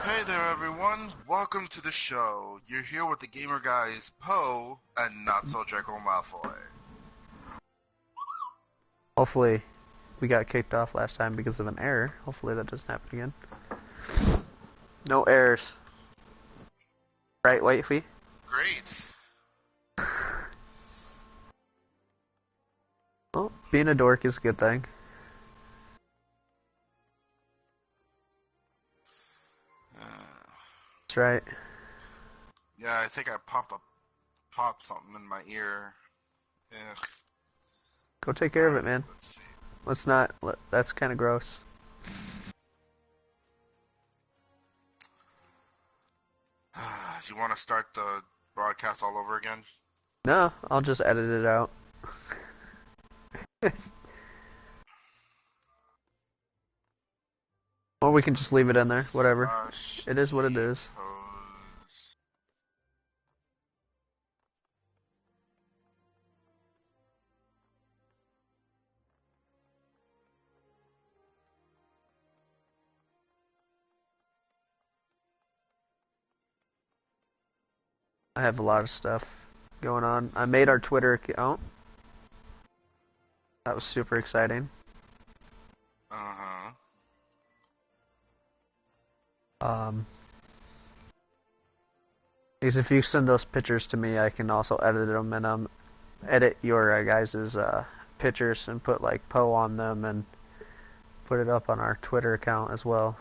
Hey there, everyone. Welcome to the show. You're here with the gamer guys Poe and not so Draco Malfoy. Hopefully, we got kicked off last time because of an error. Hopefully that doesn't happen again. No errors. Right, Wifey? Great. Well, being a dork is a good thing. That's right. Yeah, I think I popped something in my ear. Ugh. Go take care of it, man. Let's see. Let's not. That's kind of gross. Do you want to start the broadcast all over again? No, I'll just edit it out. Or we can just leave it in there. Whatever. It is what it is. I have a lot of stuff going on. I made our Twitter account. That was super exciting. Uh-huh. Because if you send those pictures to me, I can also edit them and edit your guys' pictures and put like Poe on them and put it up on our Twitter account as well.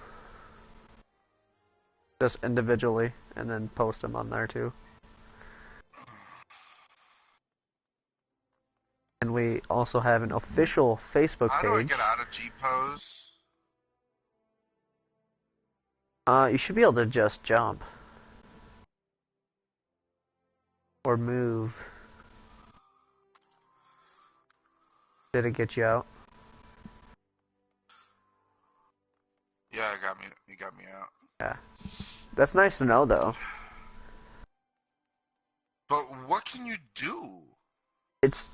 Just individually, and then post them on there too. And we also have an official Facebook page. How do I get out of G-Pose? You should be able to just jump. Or move. Did it get you out? Yeah, you got me out. Yeah. That's nice to know, though. But what can you do?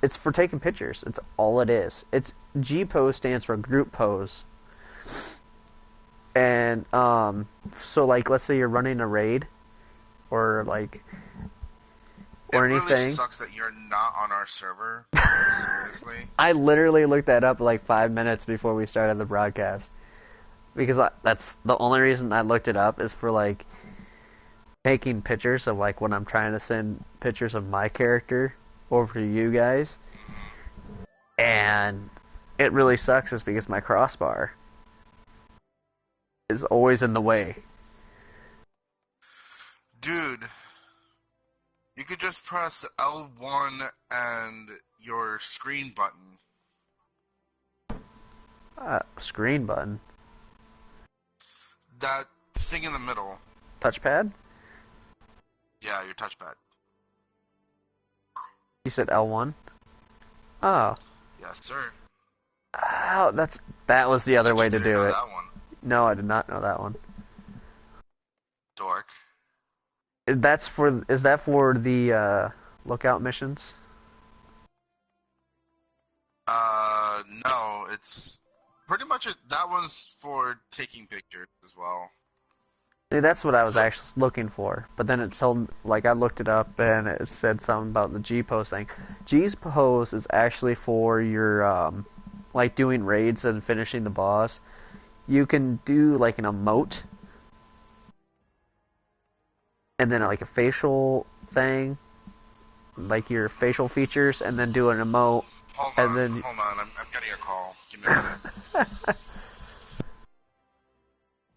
It's for taking pictures. It's all it is. It's G-pose stands for group pose. And so like let's say you're running a raid or like or anything. It really sucks that you're not on our server. Seriously. I literally looked that up like 5 minutes before we started the broadcast. Because that's the only reason I looked it up is for like taking pictures of like when I'm trying to send pictures of my character over to you guys. And it really sucks is because my crossbar is always in the way. Dude, you could just press L1 and your screen button. Screen button? That thing in the middle. Touchpad? Yeah, your touchpad. You said L1? Oh. Yes, sir. Oh, that was the other way to do it. That one. No, I did not know that one. Dork. Is that for the lookout missions? No, it's pretty much that one's for taking pictures as well. See, that's what I was actually looking for. But then it told, like, I looked it up and it said something about the G-pose thing. G-pose is actually for your, like, doing raids and finishing the boss. You can do, like, an emote. And then, like, a facial thing. Like, your facial features. And then do an emote. Hold on, I'm getting a call. Give me a minute.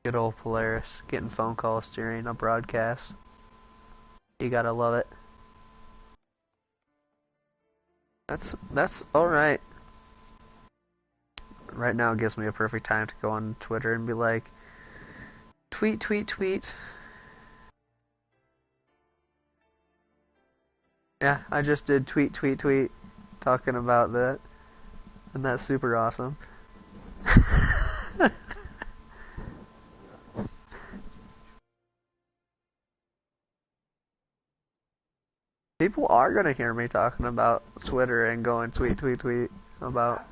Good old Polaris, getting phone calls during a broadcast. You gotta love it. That's alright. Right now it gives me a perfect time to go on Twitter and be like, tweet, tweet, tweet. Yeah, I just did tweet, tweet, tweet, talking about that. And that's super awesome. People are gonna hear me talking about Twitter and going tweet, tweet, tweet about.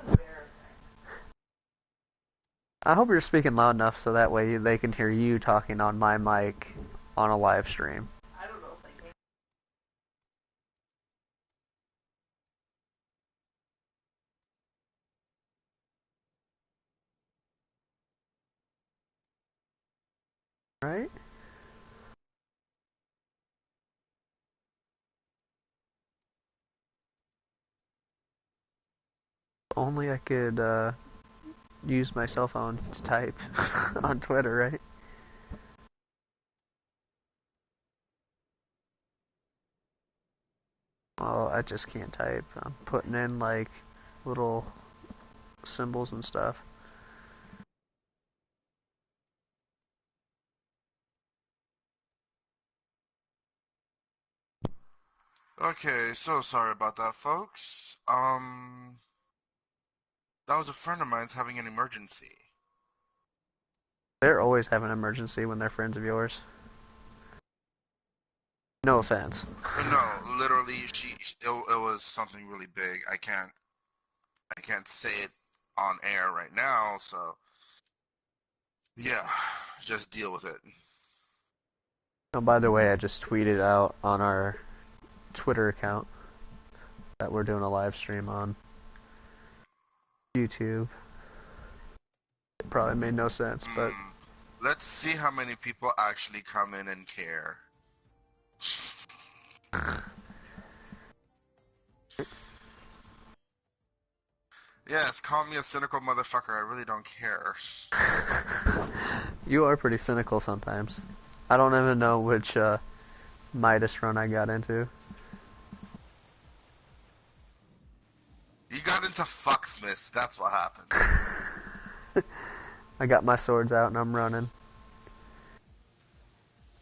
I hope you're speaking loud enough so that way they can hear you talking on my mic on a live stream. Right? Only I could use my cell phone to type on Twitter, right? Oh, I just can't type. I'm putting in like little symbols and stuff. Okay, so sorry about that, folks. That was a friend of mine's having an emergency. They're always having an emergency when they're friends of yours. No offense. No, literally, it was something really big. I can't say it on air right now, so yeah, just deal with it. Oh, by the way, I just tweeted out on our Twitter account that we're doing a live stream on YouTube. It probably made no sense, but Let's see how many people actually come in and care. Yes, call me a cynical motherfucker. I really don't care. you are pretty cynical sometimes. I don't even know which Midas run I got into. You got into fucksmiths. That's what happened. I got my swords out and I'm running.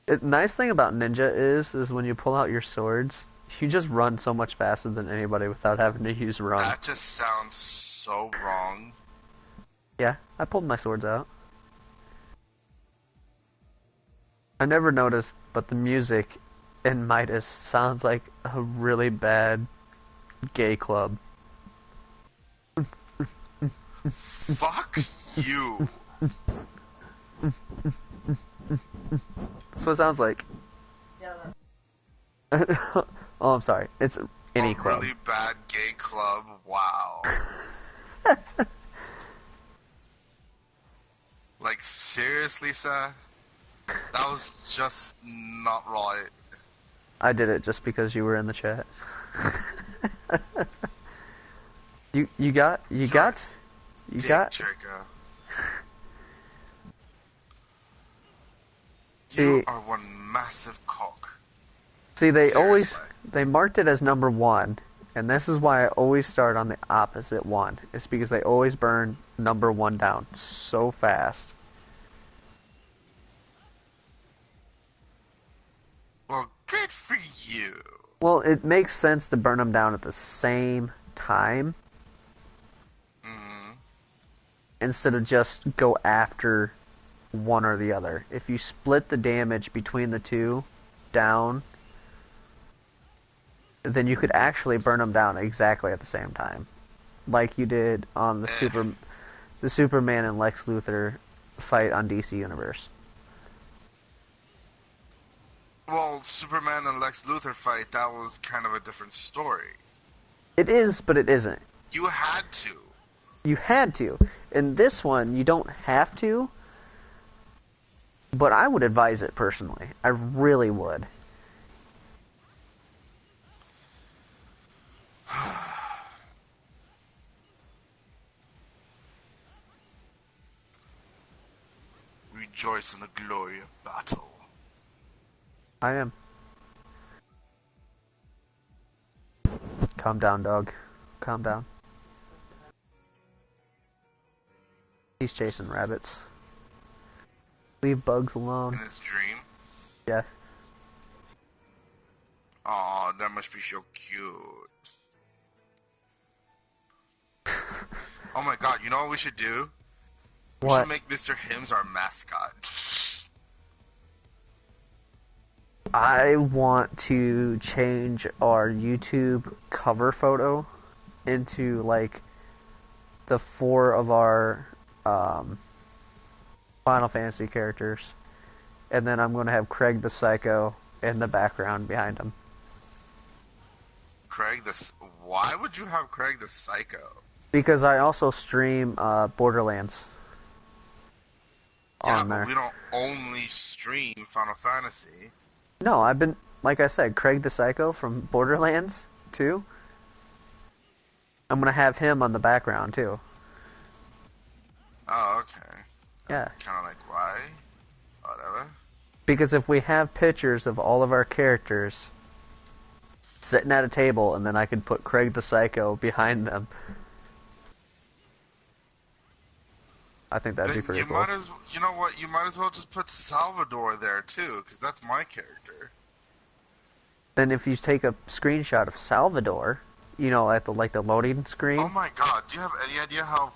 The nice thing about ninja is when you pull out your swords, you just run so much faster than anybody without having to use run. That just sounds so wrong. Yeah, I pulled my swords out. I never noticed, but the music in Midas sounds like a really bad gay club. Fuck you. That's what it sounds like. Yeah. Oh, I'm sorry. It's any club. Really bad gay club. Wow. Like seriously, sir? That was just not right. I did it just because you were in the chat. you got Draco. You are one massive cock. See, they Seriously. they marked it as number 1, and this is why I always start on the opposite one. It's because they always burn number 1 down so fast. Well, good for you. Well, it makes sense to burn them down at the same time. Instead of just go after one or the other. If you split the damage between the two down, then you could actually burn them down exactly at the same time, like you did on the Superman and Lex Luthor fight on DC Universe. Well, Superman and Lex Luthor fight, that was kind of a different story. It is, but it isn't. You had to. You had to. In this one, you don't have to, but I would advise it personally. I really would. Rejoice in the glory of battle. I am. Calm down, dog. Calm down. He's chasing rabbits. Leave bugs alone. In his dream? Yeah. Aw, that must be so cute. Oh my god, you know what we should do? We What? should make Mr. Hims our mascot. I want to change our YouTube cover photo into like the 4 of our Final Fantasy characters. And then I'm going to have Craig the Psycho in the background behind him. Why would you have Craig the Psycho? Because I also stream Borderlands on there. We don't only stream Final Fantasy. No, I've been, like I said, Craig the Psycho from Borderlands 2. I'm going to have him on the background, too. Oh, okay. Yeah. Kind of like, why? Whatever. Because if we have pictures of all of our characters sitting at a table, and then I could put Craig the Psycho behind them, I think that'd be pretty cool. You know what? You might as well just put Salvador there too, because that's my character. Then if you take a screenshot of Salvador, you know, at the loading screen. Oh my God! Do you have any idea how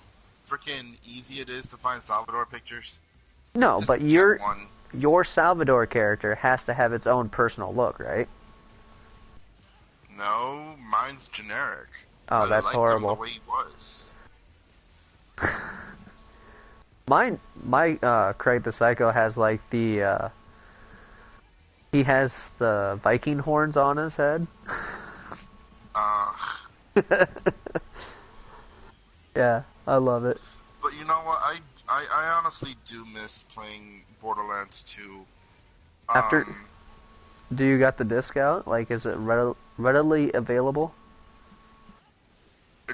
freaking easy it is to find Salvador pictures? No, Just but your Salvador character has to have its own personal look, right? No, mine's generic. Oh, that's horrible. Him the way he was. My Craig the Psycho has like he has the Viking horns on his head. Yeah, I love it. But you know what? I honestly do miss playing Borderlands 2. Do you got the disc out? Like, is it readily available?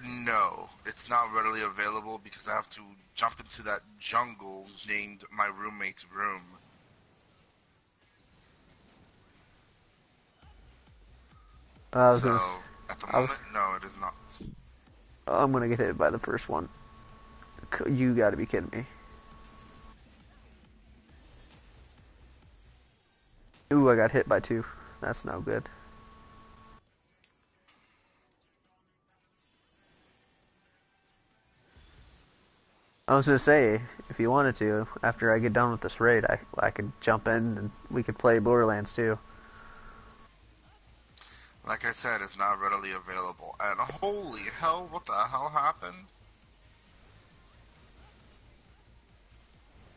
No, it's not readily available because I have to jump into that jungle named my roommate's room. At the moment, no, it is not. I'm gonna get hit by the first one. You gotta be kidding me. Ooh, I got hit by 2. That's no good. I was gonna say, if you wanted to, after I get done with this raid, I could jump in and we could play Borderlands 2. Like I said, it's not readily available. And holy hell, what the hell happened?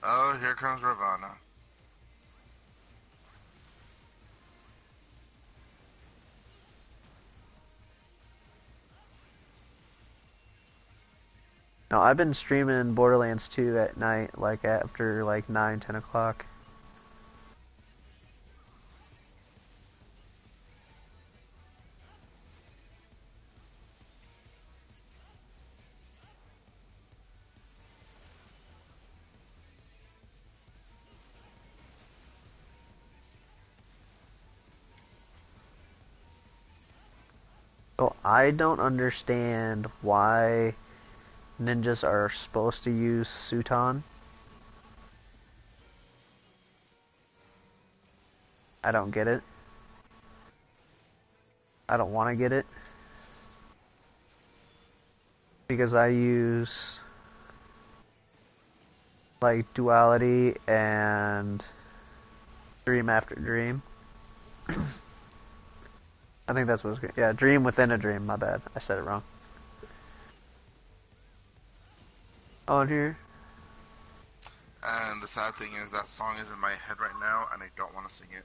Oh, here comes Ravana. No, I've been streaming Borderlands 2 at night, like after like 9, 10 o'clock. So I don't understand why ninjas are supposed to use Suton. I don't get it. I don't want to get it. Because I use like Duality and Dream After Dream. I think that's what it's good. Yeah, Dream Within a Dream, my bad. I said it wrong. On here. And the sad thing is that song is in my head right now and I don't want to sing it.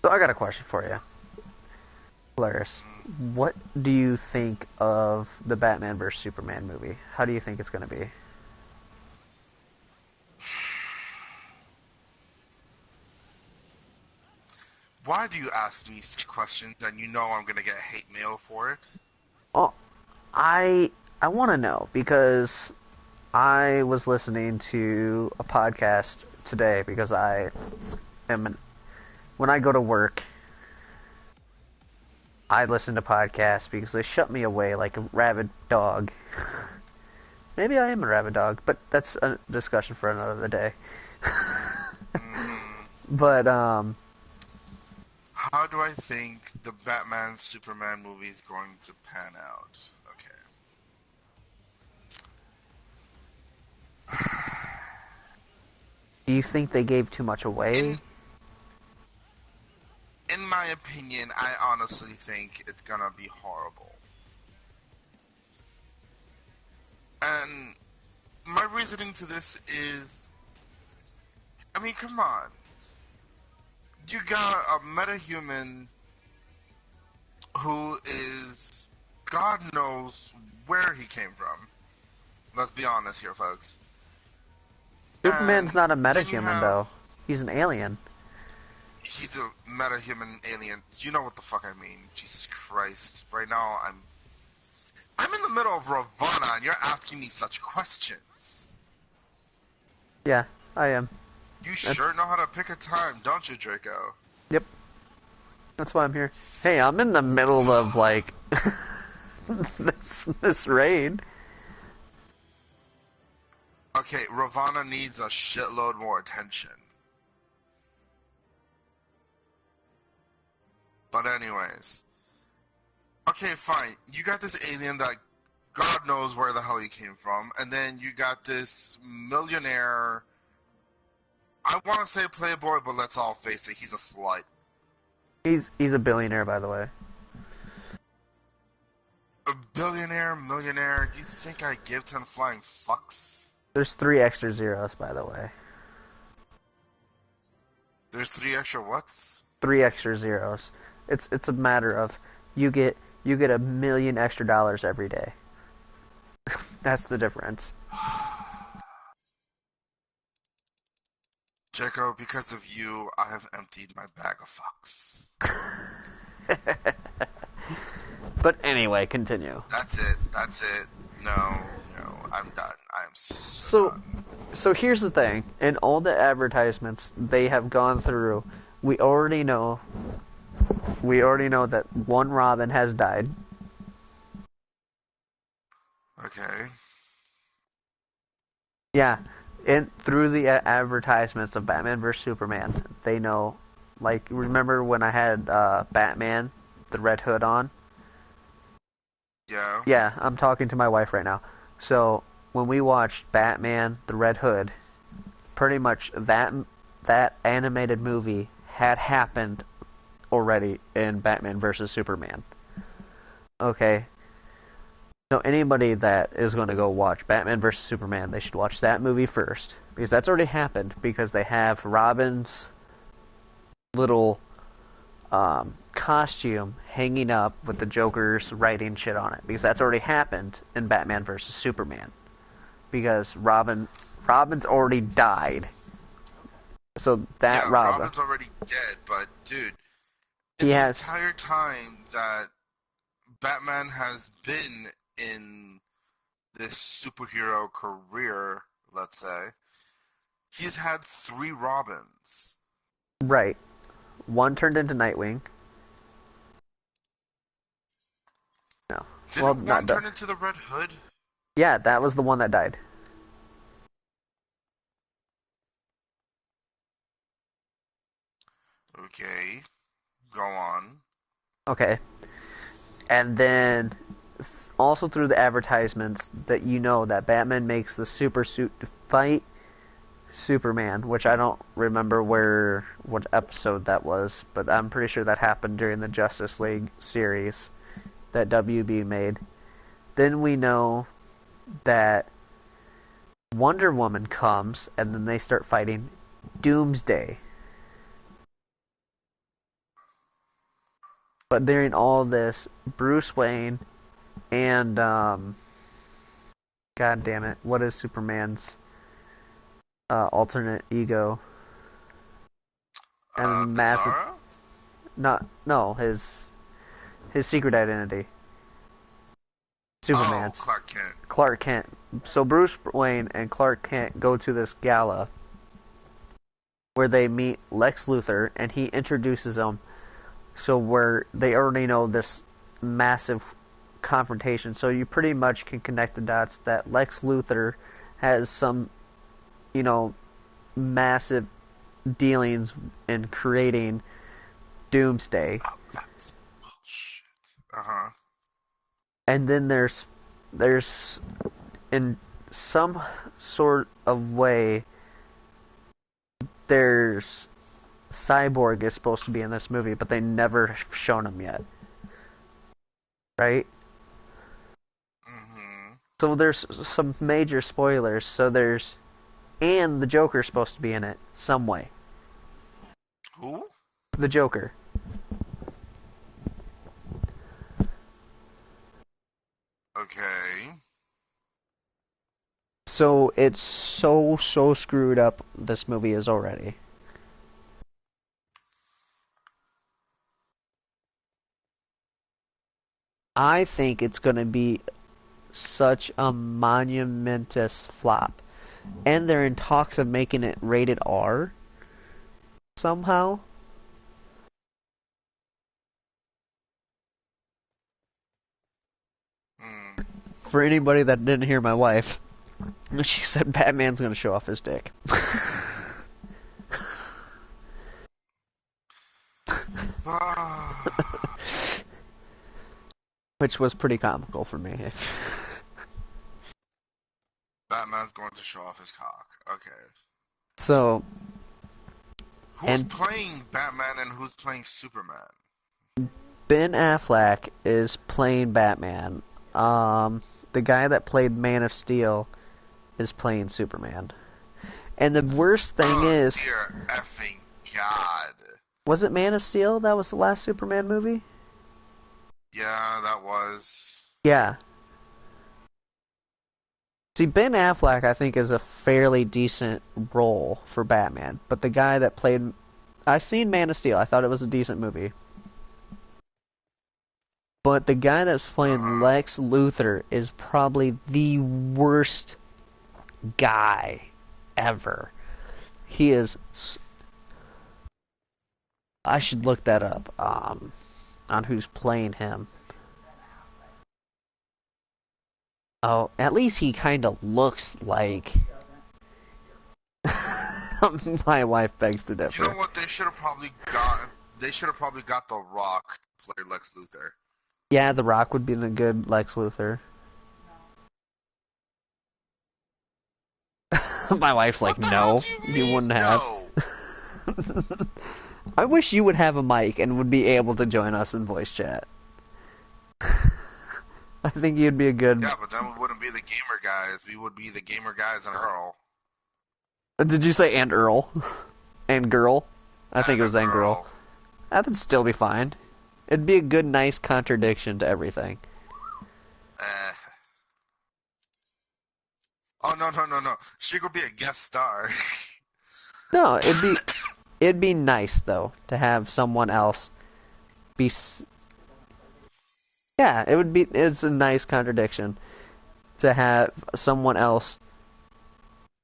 So I got a question for you. Polaris, what do you think of the Batman vs Superman movie? How do you think it's going to be? Why do you ask me such questions and you know I'm going to get hate mail for it? Oh, I want to know because I was listening to a podcast today because when I go to work, I listen to podcasts because they shut me away like a rabid dog. Maybe I am a rabid dog, but that's a discussion for another day. But, how do I think the Batman Superman movie is going to pan out? Okay. Do you think they gave too much away? In my opinion, I honestly think it's gonna be horrible. And my reasoning to this is, I mean, come on. You got a metahuman who is, God knows where he came from. Let's be honest here, folks. Superman's And not a then you metahuman, have, though. He's an alien. he's a metahuman alien. You know what the fuck I mean. Jesus Christ. Right now, I'm in the middle of Ravana, and you're asking me such questions. Yeah, I am. You sure know how to pick a time, don't you, Draco? Yep. That's why I'm here. Hey, I'm in the middle of, like, this raid. Okay, Ravana needs a shitload more attention. But anyways. Okay, fine. You got this alien that God knows where the hell he came from, and then you got this millionaire. I want to say playboy, but let's all face it, he's a slut. He's a billionaire, by the way. A billionaire, millionaire, you think I give 10 flying fucks? There's 3 extra zeros, by the way. There's 3 extra whats? 3 extra zeros. It's a matter of you get $1 million extra every day. That's the difference. Draco, because of you, I have emptied my bag of fucks. But anyway, continue. That's it. No, I'm done. I'm so done. So here's the thing. In all the advertisements they have gone through, we already know that one Robin has died. Okay. Yeah, and through the advertisements of Batman vs Superman, they know. Like, remember when I had Batman, the Red Hood on? Yeah. Yeah, I'm talking to my wife right now. So when we watched Batman, the Red Hood, pretty much that animated movie had happened already in Batman vs Superman. Okay. So anybody that is going to go watch Batman vs Superman, they should watch that movie first, because that's already happened, because they have Robin's little costume hanging up with the Joker's writing shit on it, because that's already happened in Batman vs Superman, because Robin's already died. So that yeah, Robin, Robin's already dead, but dude, entire time that Batman has been in this superhero career, let's say, he's had 3 Robins. Right. One turned into Nightwing. No. Didn't one turn into the Red Hood? Yeah, that was the one that died. Okay. Go on. Okay. And then also through the advertisements that you know that Batman makes the super suit to fight Superman, which I don't remember what episode that was, but I'm pretty sure that happened during the Justice League series that WB made. Then we know that Wonder Woman comes, and then they start fighting Doomsday. But during all this, Bruce Wayne and God damn it, what is Superman's alternate ego? And massive, his secret identity. Superman's. Oh, Clark Kent. Clark Kent. So Bruce Wayne and Clark Kent go to this gala where they meet Lex Luthor, and he introduces them. So where they already know this massive confrontation, so you pretty much can connect the dots that Lex Luthor has some, massive dealings in creating Doomsday. Oh, that's bullshit. Uh-huh. And then there's in some sort of way, there's Cyborg is supposed to be in this movie, but they never shown him yet. Right? Mm-hmm. So there's some major spoilers. So there's, and the Joker's supposed to be in it some way. Who? The Joker. Okay. So it's so screwed up. This movie is already. I think it's gonna be such a monumentous flop. And they're in talks of making it rated R somehow. Hmm. For anybody that didn't hear my wife, she said Batman's gonna show off his dick. Which was pretty comical for me. Batman's going to show off his cock. Okay. So, Who's playing Batman and who's playing Superman? Ben Affleck is playing Batman. The guy that played Man of Steel is playing Superman. And the worst thing is... dear effing God. Was it Man of Steel that was the last Superman movie? Yeah, that was... Yeah. See, Ben Affleck, I think, is a fairly decent role for Batman. But the guy that played... I've seen Man of Steel. I thought it was a decent movie. But the guy that's playing Lex Luthor is probably the worst guy ever. He is... I should look that up on who's playing him. Oh, at least he kind of looks like... My wife begs to differ. You know what? They should have probably got... They should have probably got The Rock to play Lex Luthor. Yeah, The Rock would be a good Lex Luthor. My wife's like, no, you wouldn't have. I wish you would have a mic and would be able to join us in voice chat. I think you'd be a good... Yeah, but then we wouldn't be the gamer guys. We would be the gamer guys and Earl. Did you say and Earl? And girl? I think it was and girl. That would still be fine. It'd be a good, nice contradiction to everything. Oh, no. She could be a guest star. No, it'd be nice, though, to have someone else be... Yeah, it's a nice contradiction to have someone else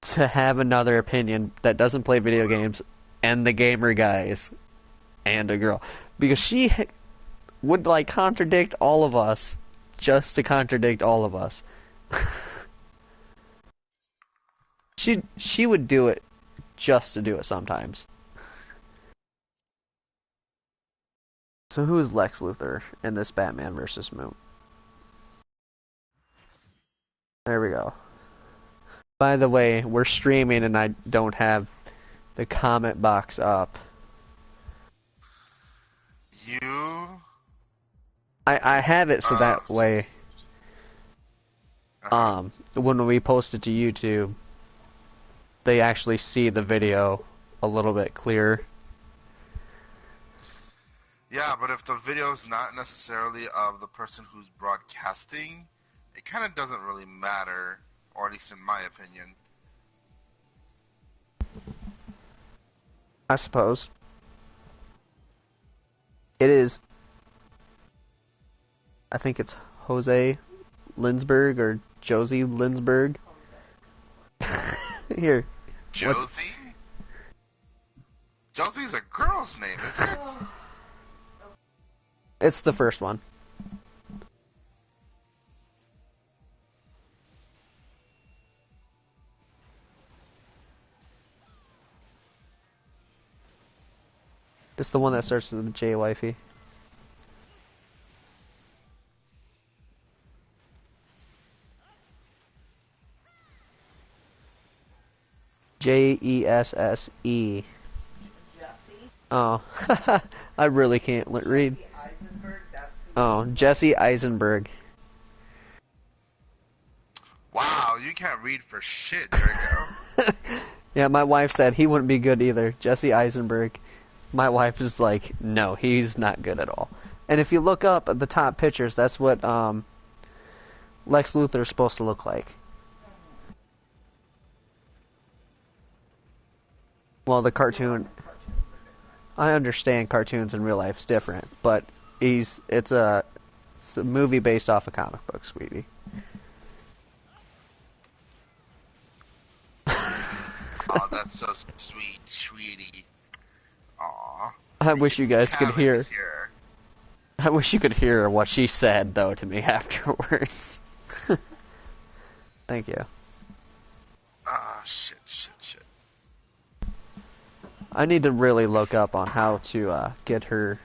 to have another opinion that doesn't play video games and the gamer guys and a girl. Because she would, like, contradict all of us just to contradict all of us. She would do it just to do it sometimes. So who is Lex Luthor in this Batman vs. Moon? There we go. By the way, we're streaming and I don't have the comment box up. I have it so that way when we post it to YouTube they actually see the video a little bit clearer. Yeah, but if the video's not necessarily of the person who's broadcasting, it kind of doesn't really matter, or at least in my opinion. I suppose. It is... I think it's Jose Linsberg or Josie Linsberg. Here. Josie? Josie's a girl's name, isn't it? It's the first one. It's the one that starts with the J, wifey. Jesse. Oh, I really can't read. Oh, Jesse Eisenberg. can't read for shit, Draco. Yeah, my wife said he wouldn't be good either. Jesse Eisenberg. My wife is like, no, he's not good at all. And if you look up at the top pictures, that's what Lex Luthor is supposed to look like. Well, the cartoon, I understand cartoons in real life is different, but it's a movie based off a comic book, sweetie. Oh, that's so sweet, sweetie. Aw. I wish you guys could hear. Here. I wish you could hear what she said, though, to me afterwards. Thank you. Ah, shit. I need to really look up on how to get her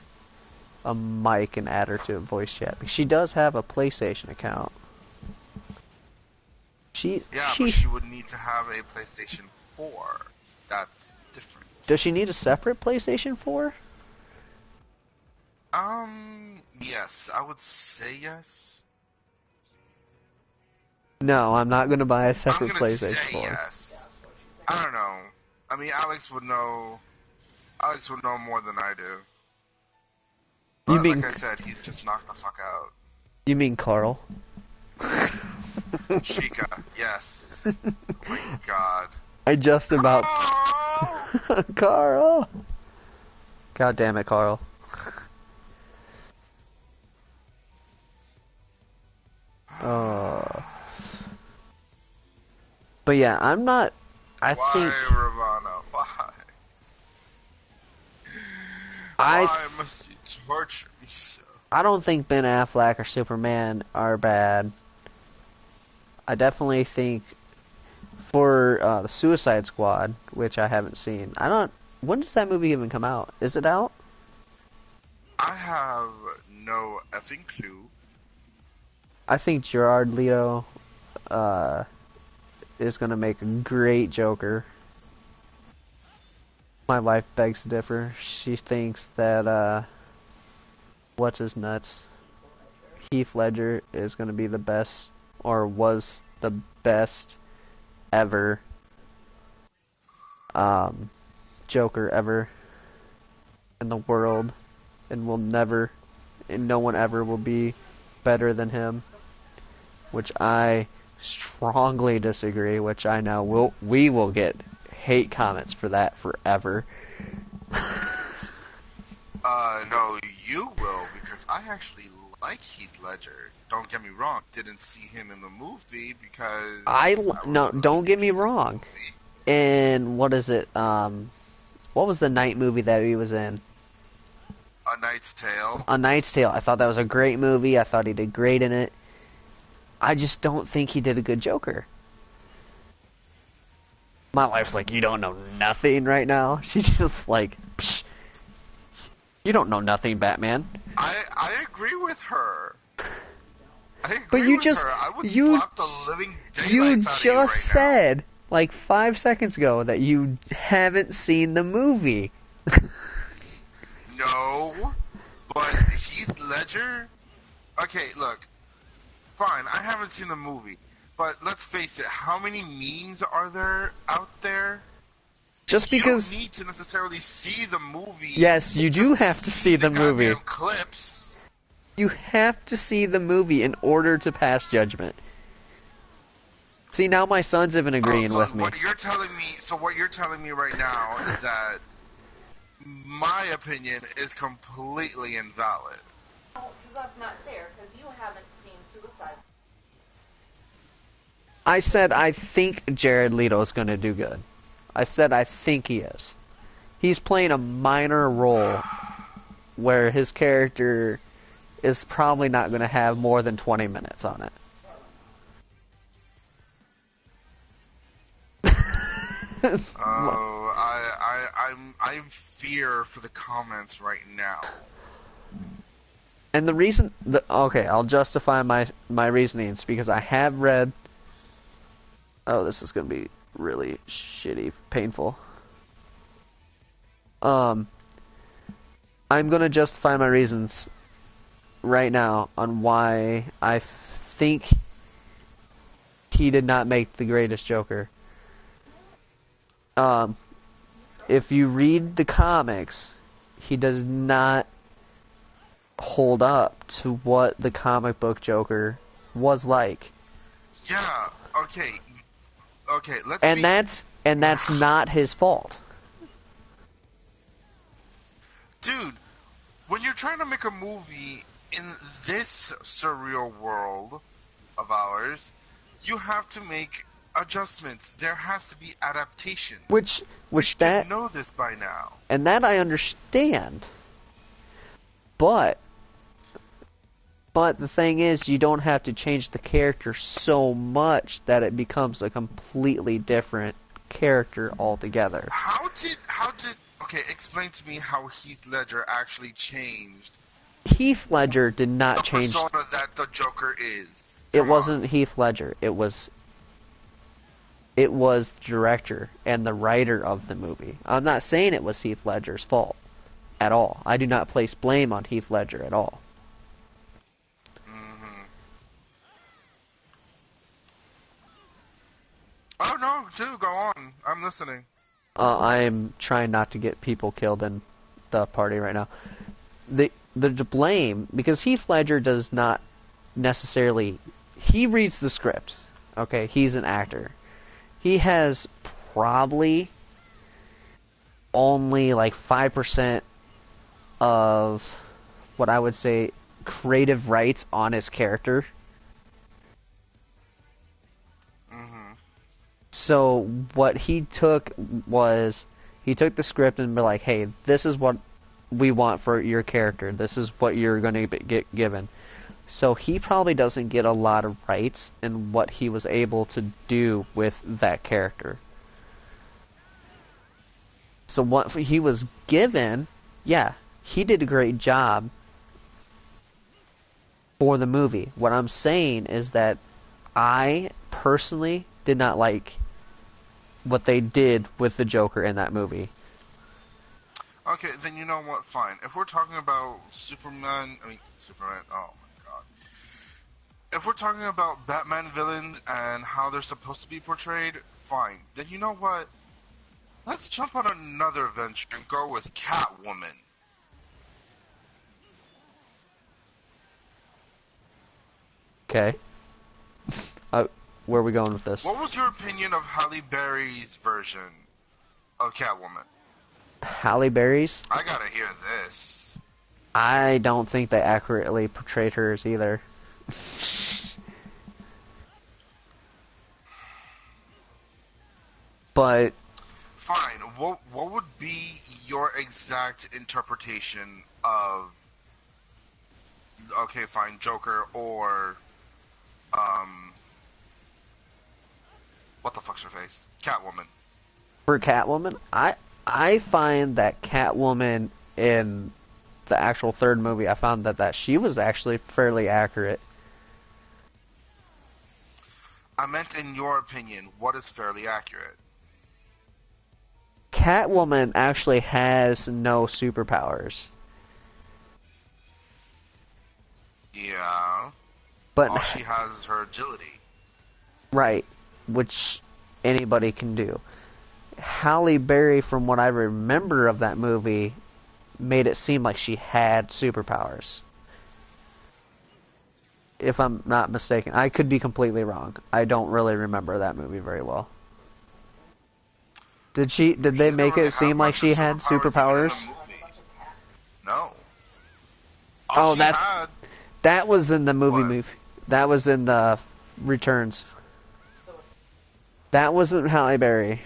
a mic and add her to a voice chat. She does have a PlayStation account. But she would need to have a PlayStation 4. That's different. Does she need a separate PlayStation 4? Yes, I would say yes. No, I'm not gonna buy a separate PlayStation 4. Yes. I don't know. I mean, Alex would know more than I do. But like I said, he's just knocked the fuck out. You mean Carl? Chica, yes. Oh my god. I just about... Carl! Carl! God damn it, Carl. But yeah, I'm not... Why, Ravana? Why? Why must you torture me so? I don't think Ben Affleck or Superman are bad. I definitely think for the Suicide Squad, which I haven't seen. When does that movie even come out? Is it out? I have no effing clue. I think Jared Leto is going to make a great Joker. My wife begs to differ. She thinks that, what's his nuts? Heath Ledger is going to be the best, or was the best ever Joker ever in the world, and no one ever will be better than him, which I strongly disagree, which I know we will get hate comments for that forever. No, you will, because I actually like Heath Ledger. Don't get me wrong, didn't see him in the movie because... don't get me wrong. And what is it, what was the Night movie that he was in? A Knight's Tale. A Knight's Tale. I thought that was a great movie. I thought he did great in it. I just don't think he did a good Joker. My wife's like, you don't know nothing right now. She's just like, psh, you don't know nothing, Batman. I agree with her. But you just, I would slap the living daylights you out of just you right said, like 5 seconds ago, that you haven't seen the movie. No, but Heath Ledger... Okay, look. Fine, I haven't seen the movie. But let's face it, how many memes are there out there? Just because... You don't need to necessarily see the movie. Yes, you do have to see the movie. Clips. You have to see the movie in order to pass judgment. See, now my son's even agreeing with me. What you're telling me right now is that my opinion is completely invalid. Oh, because that's not fair, because you haven't seen Suicide. I said I think Jared Leto is going to do good. I said I think he is. He's playing a minor role where his character is probably not going to have more than 20 minutes on it. I fear for the comments right now. And the reason, okay, I'll justify my reasonings because I have read. Oh, this is gonna be really shitty, painful. I'm gonna justify my reasons right now on why I think he did not make the greatest Joker. If you read the comics, he does not hold up to what the comic book Joker was like. Yeah. Okay. Okay. And that's not his fault. Dude, when you're trying to make a movie in this surreal world of ours, you have to make adjustments. There has to be adaptation. Which you that know this by now. And that I understand. But the thing is, you don't have to change the character so much that it becomes a completely different character altogether. How did okay, explain to me how Heath Ledger actually changed. Heath Ledger did not change the persona that the Joker is. It wasn't Heath Ledger. It was the director and the writer of the movie. I'm not saying it was Heath Ledger's fault at all. I do not place blame on Heath Ledger at all. Oh no, go on. I'm listening. I'm trying not to get people killed in the party right now. The blame, because Heath Ledger does not necessarily... He reads the script. Okay, he's an actor. He has probably only like 5% of what I would say creative rights on his character. So what he took was, he took the script and be like, hey, this is what we want for your character. This is what you're going to get given. So he probably doesn't get a lot of rights in what he was able to do with that character. So what he was given, yeah, he did a great job for the movie. What I'm saying is that I personally did not like what they did with the Joker in that movie. Okay, then you know what? Fine. If we're talking about Superman, oh my god. If we're talking about Batman villains and how they're supposed to be portrayed, fine. Then you know what? Let's jump on another venture and go with Catwoman. Okay. Where are we going with this? What was your opinion of Halle Berry's version of Catwoman? Halle Berry's? I gotta hear this. I don't think they accurately portrayed hers either. But... Fine. What would be your exact interpretation of... Okay, fine, Joker or... what the fuck's her face? Catwoman. For Catwoman, I find that Catwoman in the actual third movie, I found that she was actually fairly accurate. I meant in your opinion, what is fairly accurate? Catwoman actually has no superpowers. Yeah. But all she has is her agility. Right. Which anybody can do. Halle Berry, from what I remember of that movie, made it seem like she had superpowers. If I'm not mistaken. I could be completely wrong. I don't really remember that movie very well. Did they make it seem like she had superpowers? No. Oh, that was in the movie. That was in the Returns. That wasn't Halle Berry.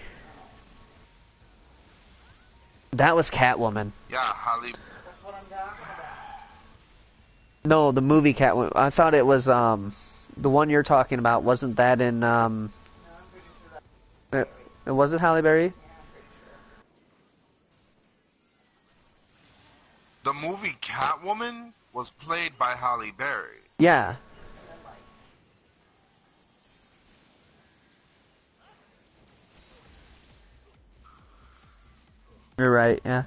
That was Catwoman. Yeah, Halle. That's what I'm talking about. No, the movie Catwoman. I thought it was the one you're talking about. Wasn't that in No, I'm pretty sure that. Was it Halle Berry? Yeah, I'm pretty sure. The movie Catwoman was played by Halle Berry. Yeah. You're right, yeah.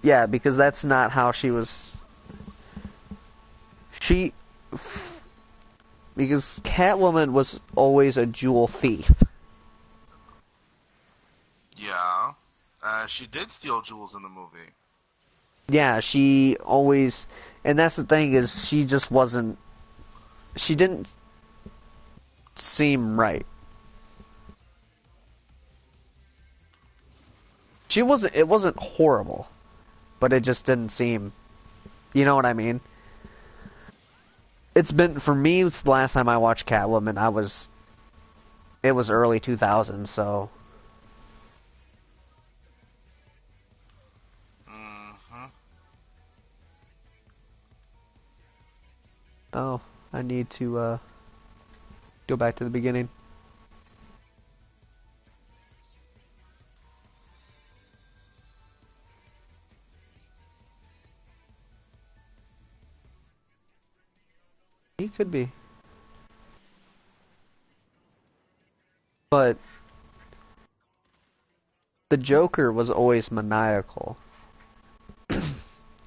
Yeah, because that's not how she was... She, because Catwoman was always a jewel thief. Yeah. She did steal jewels in the movie. Yeah, she always, and that's the thing is she just wasn't, she didn't seem right. It wasn't horrible, but it just didn't seem, you know what I mean? It's been, for me, it's the last time I watched Catwoman, it was early 2000s, so. Mm-hmm. Oh, I need to, go back to the beginning. He could be. But the Joker was always maniacal.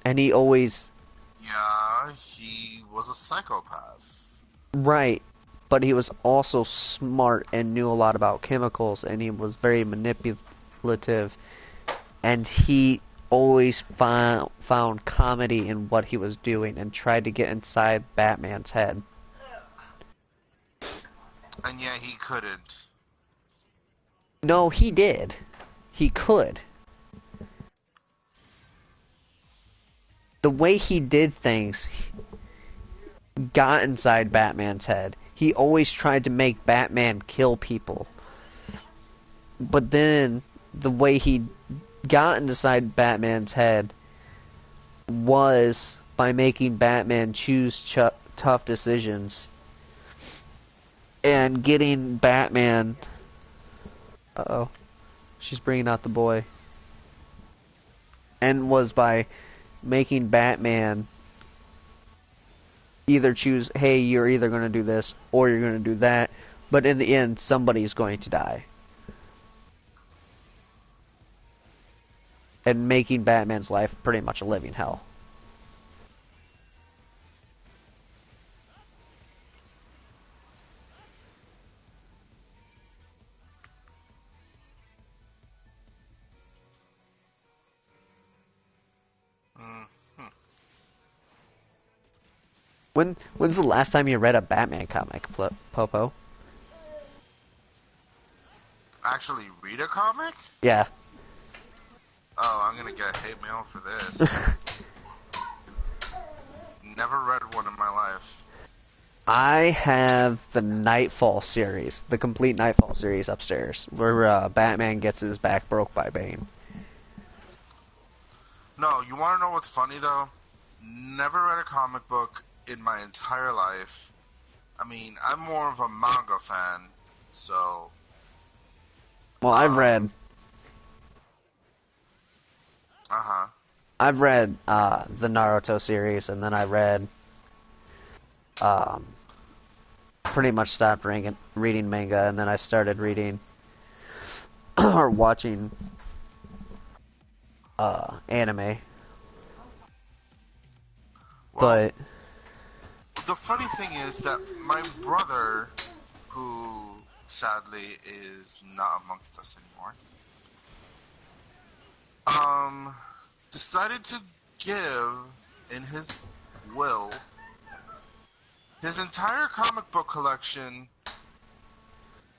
And he always... Yeah, he was a psychopath. Right. But he was also smart and knew a lot about chemicals, and he was very manipulative. And he always found comedy in what he was doing and tried to get inside Batman's head. And yet he couldn't. No, he did. He could. The way he did things got inside Batman's head. He always tried to make Batman kill people. But then, the way he got inside Batman's head was by making Batman choose tough decisions. And getting Batman... Uh-oh. She's bringing out the boy. And was by making Batman either choose, hey, you're either going to do this or you're going to do that, but in the end, somebody's going to die. And making Batman's life pretty much a living hell. When's the last time you read a Batman comic, Popo? Actually read a comic? Yeah. Oh, I'm gonna get hate mail for this. Never read one in my life. I have the Nightfall series, the complete Nightfall series upstairs, where Batman gets his back broke by Bane. No, you wanna know what's funny though? Never read a comic book in my entire life. I mean, I'm more of a manga fan, so... Well, I've read... Uh-huh. I've read the Naruto series, and then I read... pretty much stopped reading manga, and then I started reading... or watching... anime. Well, But... the funny thing is that my brother, who sadly is not amongst us anymore, decided to give in his will his entire comic book collection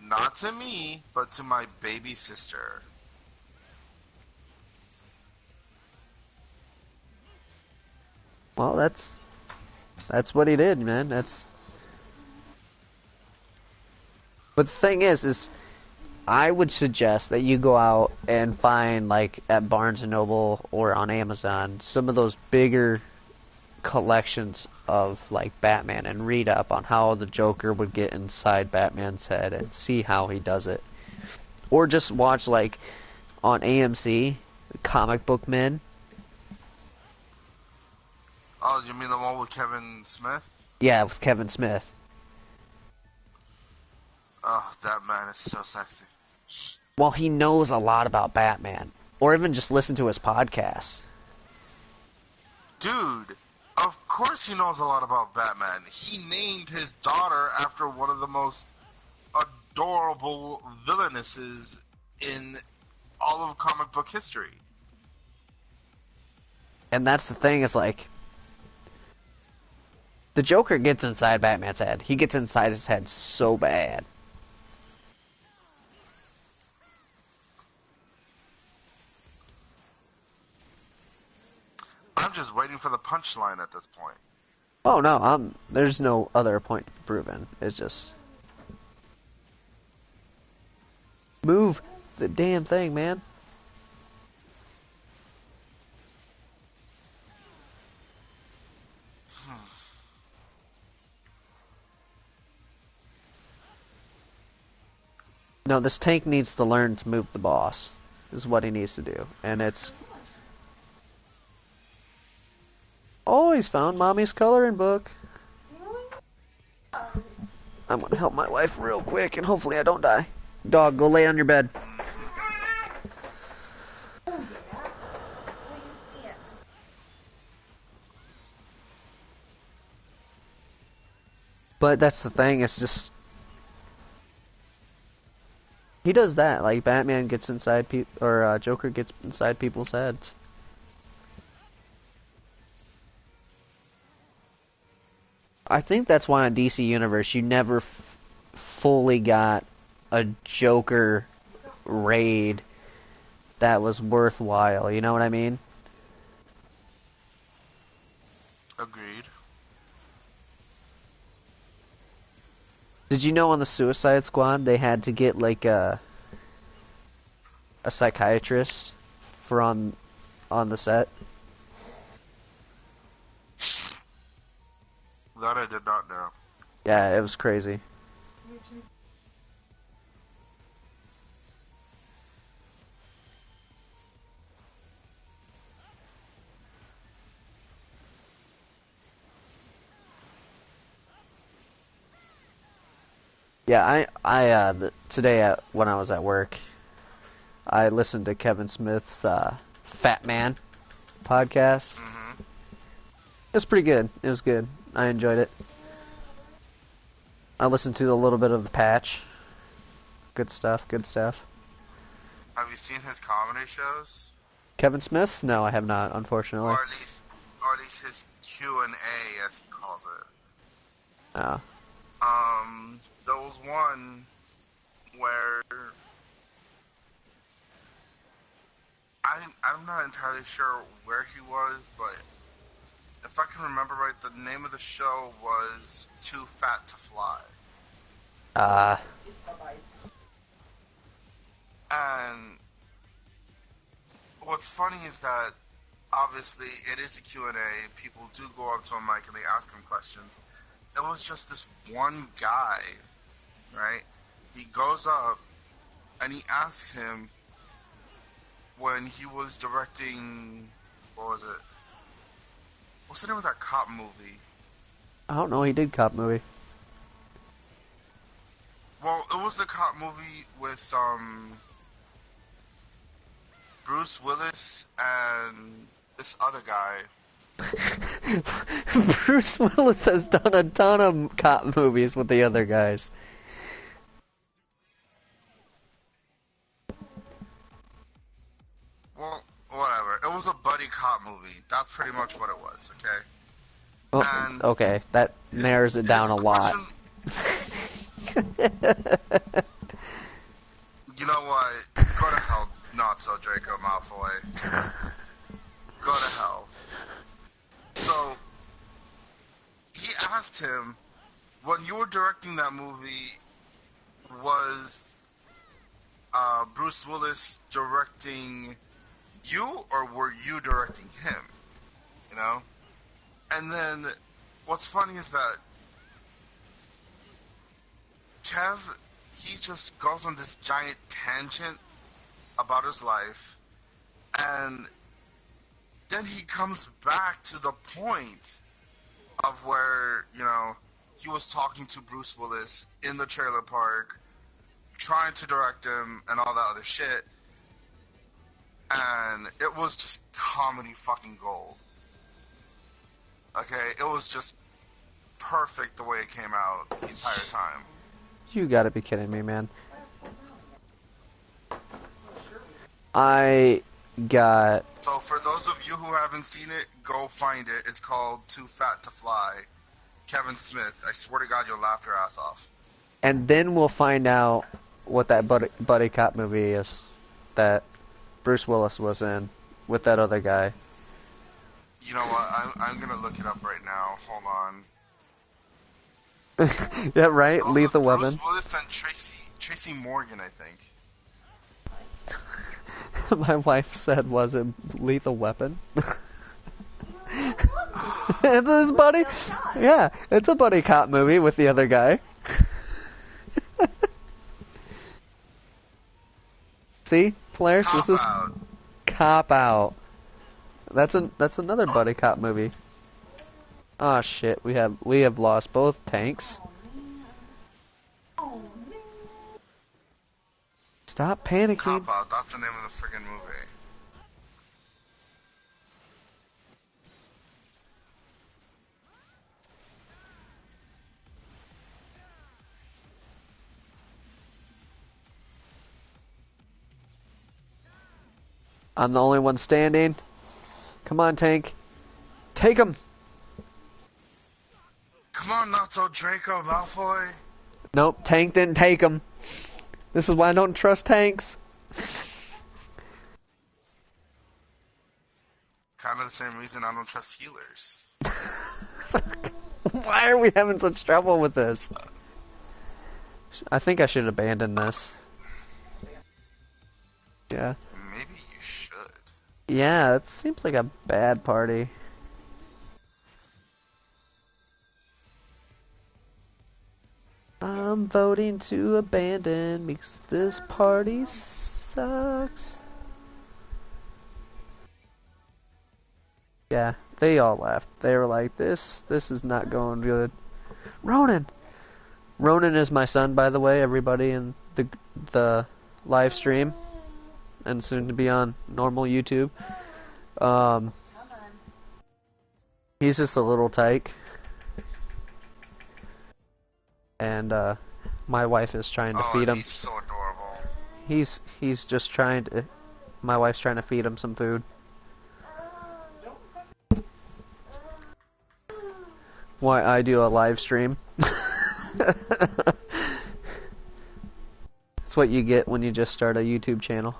not to me, but to my baby sister. Well, that's what he did, man. But the thing is I would suggest that you go out and find, like, at Barnes & Noble or on Amazon, some of those bigger collections of, like, Batman and read up on how the Joker would get inside Batman's head and see how he does it. Or just watch, like, on AMC, Comic Book Men. Oh, you mean the one with Kevin Smith? Yeah, with Kevin Smith. Oh, that man is so sexy. Well, he knows a lot about Batman. Or even just listen to his podcast. Dude, Of course he knows a lot about Batman. He named his daughter after one of the most adorable villainesses in all of comic book history. And that's the thing, is like, the Joker gets inside Batman's head. He gets inside his head so bad. I'm just waiting for the punchline at this point. Oh no, there's no other point proven. It's just move the damn thing, man. No, this tank needs to learn to move the boss, is what he needs to do. And it's... Oh, he's found Mommy's coloring book. I'm gonna help my wife real quick, and hopefully I don't die. Dog, go lay on your bed. But that's the thing, it's just... He does that, like Batman gets inside or Joker gets inside people's heads. I think that's why in DC Universe you never fully got a Joker raid that was worthwhile, you know what I mean? Agreed. Did you know on the Suicide Squad they had to get like a psychiatrist for on the set? That I did not know. Yeah, it was crazy. Yeah, today when I was at work, I listened to Kevin Smith's Fat Man podcast. Mm-hmm. It was pretty good. It was good. I enjoyed it. I listened to a little bit of The Patch. Good stuff, good stuff. Have you seen his comedy shows? Kevin Smith's? No, I have not, unfortunately. Or at least his Q&A, as he calls it. Oh. There was one where I'm not entirely sure where he was, but if I can remember right, the name of the show was Too Fat to Fly. And what's funny is that obviously it is a Q&A. People do go up to a mic and they ask him questions. It was just this one guy, right? He goes up and he asks him when he was directing, what was it? What's the name of that cop movie? I don't know, he did cop movie. Well, it was the cop movie with Bruce Willis and this other guy. Bruce Willis has done a ton of cop movies with the other guys. Well, whatever. It was a buddy cop movie. That's pretty much what it was, okay? Oh, And okay, that narrows it down a lot. You know what? Go to hell, not so Draco Malfoy. Go to hell. So, he asked him, when you were directing that movie, was Bruce Willis directing you, or were you directing him? You know? And then, what's funny is that Kev, he just goes on this giant tangent about his life, and then he comes back to the point of where, you know, he was talking to Bruce Willis in the trailer park, trying to direct him and all that other shit, and it was just comedy fucking gold. Okay, it was just perfect the way it came out the entire time. You gotta be kidding me, man. I got... So for those of you who haven't seen it, go find it. It's called Too Fat to Fly. Kevin Smith. I swear to God, you'll laugh your ass off. And then we'll find out what that buddy cop movie is that Bruce Willis was in with that other guy. You know what? I'm gonna look it up right now. Hold on. Yeah, right? Lethal Bruce Weapon. Willis and Tracy Morgan, I think. My wife said, was it Lethal Weapon? It's his buddy. Yeah, it's a buddy cop movie with the other guy. See, Polaris, this is Cop Out. That's another buddy cop movie. Oh shit, we have lost both tanks. Stop panicking. Cop Out, that's the name of the friggin' movie. I'm the only one standing. Come on, tank. Take him. Come on, not so Draco, Malfoy. Nope, tank didn't take him. This is why I don't trust tanks. Kind of the same reason I don't trust healers. Why are we having such trouble with this? I think I should abandon this. Yeah. Maybe you should. Yeah, it seems like a bad party. I'm voting to abandon because this party sucks. Yeah, they all left. They were like, this is not going good. Ronan! Ronan is my son, by the way, everybody in the live stream. And soon to be on normal YouTube. He's just a little tyke. And my wife is trying to feed him. He's so adorable. He's just trying to... My wife's trying to feed him some food. Why I do a live stream. That's what you get when you just start a YouTube channel.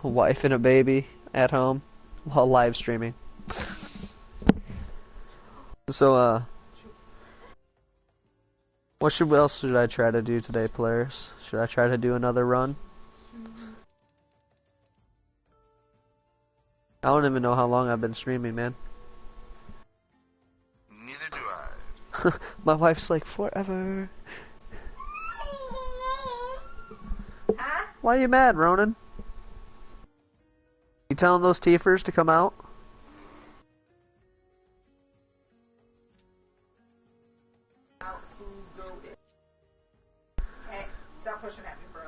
A wife and a baby at home while live streaming. So, what else should I try to do today, players? Should I try to do another run? I don't even know how long I've been streaming, man. Neither do I. My wife's like, forever. Why are you mad, Ronan? You telling those teefers to come out? Hey, stop pushing at me, bro.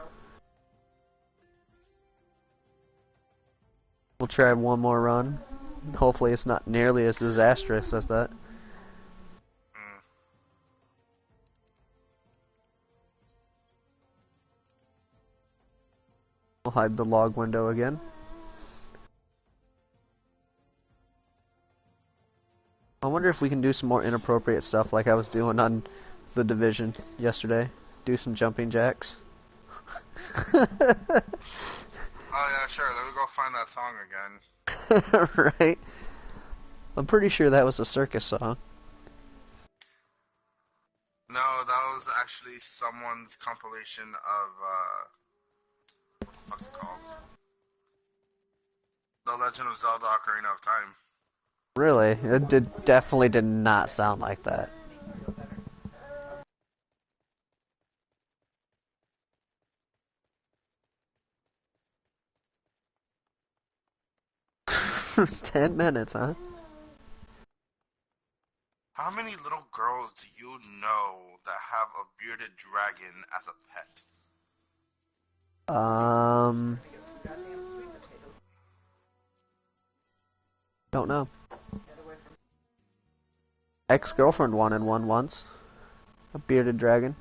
We'll try one more run. Hopefully it's not nearly as disastrous as that. We'll hide the log window again. I wonder if we can do some more inappropriate stuff like I was doing on The Division yesterday. Do some jumping jacks. Oh yeah, sure. Let me go find that song again. Right? I'm pretty sure that was a circus song. No, that was actually someone's compilation of, what the fuck's it called? The Legend of Zelda Ocarina of Time. Really? It definitely did not sound like that. $10 minutes, huh? How many little girls do you know that have a bearded dragon as a pet? Don't know. Ex-girlfriend wanted one once. A bearded dragon.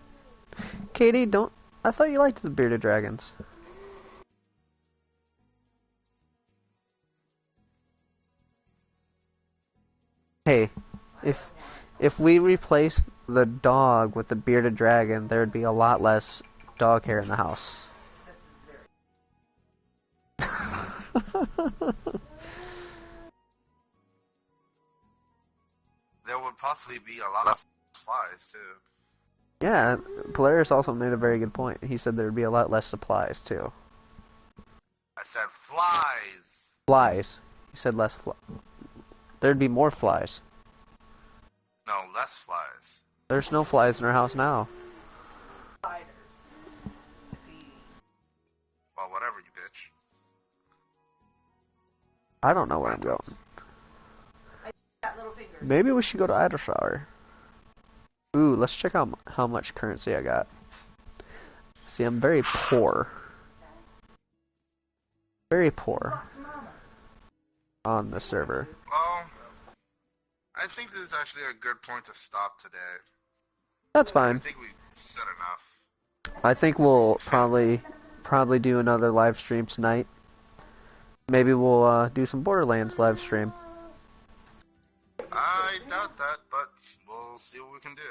Katie, don't... I thought you liked the bearded dragons. Hey, if we replaced the dog with the bearded dragon, there'd be a lot less dog hair in the house. There would possibly be a lot of flies too. Yeah, Polaris also made a very good point. He said there'd be a lot less supplies too. I said flies. Flies. He said less there'd be more flies. No, less flies. There's no flies in our house now. Spiders. Well, whatever, you bitch. I don't know where I'm going. I got little fingers. Maybe we should go to Idleshire. Ooh, let's check out how much currency I got. See, I'm very poor. Very poor on the server. Well, I think this is actually a good point to stop today. That's I fine. think we've said enough. I think we'll probably do another live stream tonight. Maybe we'll do some Borderlands live stream. I doubt that, but we'll see what we can do.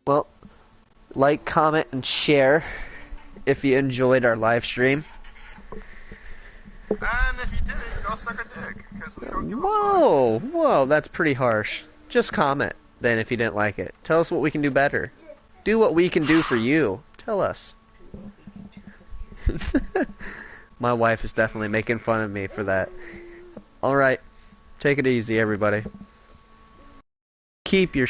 Well, like, comment, and share if you enjoyed our live stream. And if you didn't, go suck a dick, because we don't give a fuck. Whoa, that's pretty harsh. Just comment then if you didn't like it. Tell us what we can do better. Do what we can do for you. Tell us. My wife is definitely making fun of me for that. Alright, take it easy, everybody. Keep your